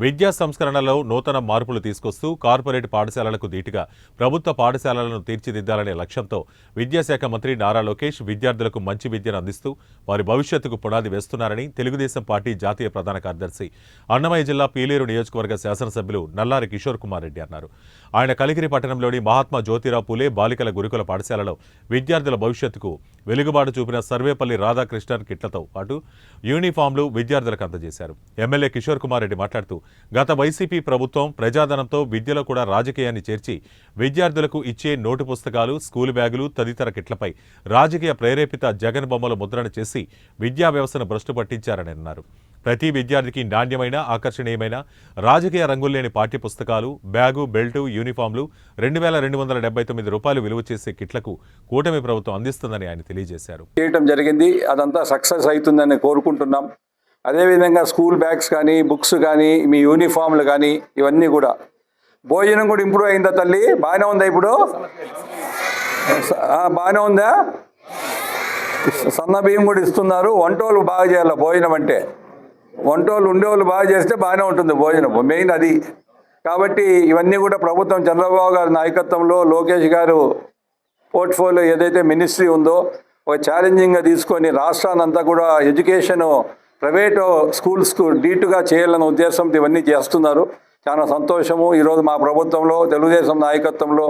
విద్యా సంస్కరణలో నూతన మార్పులు తీసుకొస్తూ కార్పొరేట్ పాఠశాలలకు ధీటుగా ప్రభుత్వ పాఠశాలలను తీర్చిదిద్దాలనే లక్ష్యంతో విద్యాశాఖ మంత్రి నారా లోకేష్ విద్యార్థులకు మంచి విద్యను అందిస్తూ వారి భవిష్యత్తుకు పునాది వేస్తున్నారని తెలుగుదేశం పార్టీ జాతీయ ప్రధాన కార్యదర్శి అన్నమయ్య జిల్లా పీలేరు నియోజకవర్గ శాసనసభ్యులు నల్లారి కిషోర్ కుమార్ రెడ్డి అన్నారు. ఆయన కలికిరి పట్టణంలోని మహాత్మా జ్యోతిరావు పూలే బాలికల గురుకుల పాఠశాలలో విద్యార్థుల భవిష్యత్తుకు వెలుగుబాటు చూపిన సర్వేపల్లి రాధాకృష్ణన్ కిట్లతో పాటు యూనిఫామ్లు విద్యార్థులకు అందజేశారు. ఎమ్మెల్యే కిషోర్ కుమార్ రెడ్డి మాట్లాడుతూ గత వైసీపీ ప్రభుత్వం ప్రజాధనంతో విద్యలో కూడా రాజకీయాన్ని చేర్చి విద్యార్థులకు ఇచ్చే నోటు పుస్తకాలు, స్కూల్ బ్యాగులు తదితర కిట్లపై రాజకీయ ప్రేరేపిత జగన్ బొమ్మల ముద్రణ చేసి విద్యా వ్యవస్థను భ్రష్టు పట్టించారని అన్నారు. ప్రతి విద్యార్థికి నాణ్యమైన, ఆకర్షణీయమైన, రాజకీయ రంగుల్లేని పాఠ్య పుస్తకాలు, బ్యాగు, బెల్టు, యూనిఫామ్లు 2279 రూపాయలు విలువ చేసే కిట్లకు కూటమి ప్రభుత్వం అందిస్తుందని ఆయన తెలియజేశారు. చేయటం జరిగింది, అదంతా సక్సెస్ అవుతుందని కోరుకుంటున్నాం. అదేవిధంగా స్కూల్ బ్యాగ్స్ కానీ, బుక్స్ కానీ, మీ యూనిఫామ్లు కానీ ఇవన్నీ కూడా. భోజనం కూడా ఇంప్రూవ్ అయిందా తల్లి? బాగానే ఉందా? ఇప్పుడు బాగానే ఉందా? సన్న బియ్యం కూడా ఇస్తున్నారు. వంటోళ్ళు బాగా చేయాలి. భోజనం అంటే వంటోళ్ళు ఉండేవాళ్ళు బాగా చేస్తే బాగానే ఉంటుంది భోజనం, మెయిన్ అది. కాబట్టి ఇవన్నీ కూడా ప్రభుత్వం చంద్రబాబు గారి నాయకత్వంలో లోకేష్ గారు పోర్ట్ఫోలియో ఏదైతే మినిస్ట్రీ ఉందో ఒక ఛాలెంజింగ్గా తీసుకొని రాష్ట్రాన్నంతా కూడా ఎడ్యుకేషను ప్రైవేటు స్కూల్స్కు డీటుగా చేయాలన్న ఉద్దేశంతో ఇవన్నీ చేస్తున్నారు. చాలా సంతోషము. ఈరోజు మా ప్రభుత్వంలో తెలుగుదేశం నాయకత్వంలో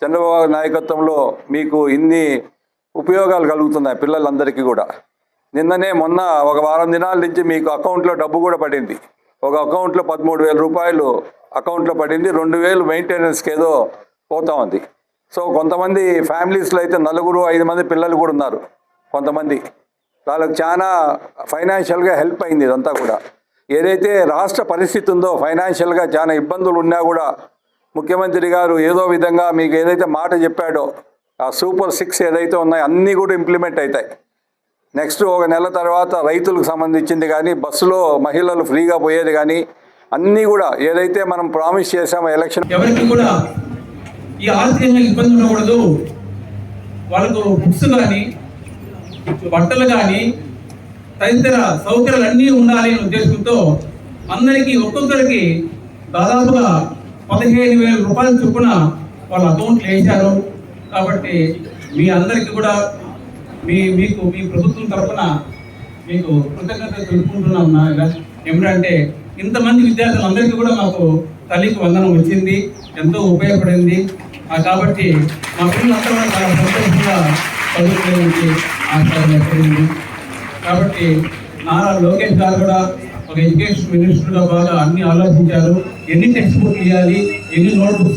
చంద్రబాబు నాయకత్వంలో మీకు ఇన్ని ఉపయోగాలు కలుగుతున్నాయి పిల్లలందరికీ కూడా. నిన్ననే మొన్న ఒక వారం దినాల నుంచి మీకు అకౌంట్లో డబ్బు కూడా పడింది. ఒక అకౌంట్లో 13,000 రూపాయలు అకౌంట్లో పడింది. 2,000 మెయింటెనెన్స్కి ఏదో పోతా ఉంది. సో కొంతమంది ఫ్యామిలీస్లో అయితే 4-5 మంది పిల్లలు కూడా ఉన్నారు. కొంతమంది వాళ్ళకి చాలా ఫైనాన్షియల్గా హెల్ప్ అయింది. ఇదంతా కూడా ఏదైతే రాష్ట్ర పరిస్థితి ఉందో ఫైనాన్షియల్గా చాలా ఇబ్బందులు ఉన్నా కూడా ముఖ్యమంత్రి గారు ఏదో విధంగా మీకు ఏదైతే మాట చెప్పాడో ఆ సూపర్ 6 ఏదైతే ఉన్నాయో అన్నీ కూడా ఇంప్లిమెంట్ అవుతాయి. నెక్స్ట్ ఒక నెల తర్వాత రైతులకు సంబంధించింది కానీ, బస్సులో మహిళలు ఫ్రీగా పోయేది కానీ అన్నీ కూడా ఏదైతే మనం ప్రామిస్ చేసామో ఎలక్షన్ ఎవరికి కూడా ఈ ఆర్థికంగా ఇబ్బంది ఉండకూడదు, వాళ్ళకు బుక్స్ కానీ, బట్టలు కానీ, తదితర సౌకర్యాలు అన్నీ ఉండాలి అనే ఉద్దేశంతో అందరికీ ఒక్కొక్కరికి దాదాపుగా 15,000 రూపాయల చొప్పున వాళ్ళ అకౌంట్లు వేశారు. కాబట్టి మీ అందరికీ కూడా మీకు మీ ప్రభుత్వం తరఫున మీకు కృతజ్ఞతలు తెలుపుకుంటున్నాం. ఏమిటంటే ఇంతమంది విద్యార్థులందరికీ కూడా మాకు తల్లికి వందనం వచ్చింది, ఎంతో ఉపయోగపడింది. కాబట్టి మా పిల్లలందరూ కూడా చాలా సంతోషంగా చదువుకోవడానికి ఆస్కారం ఏర్పడింది. కాబట్టి నారా లోకేష్ గారు కూడా ఒక ఎడ్యుకేషన్ మినిస్టర్గా బాగా అన్ని ఆలోచించారు. ఎన్ని టెక్స్ట్ బుక్లు ఇవ్వాలి, ఎన్ని నోట్ బుక్స్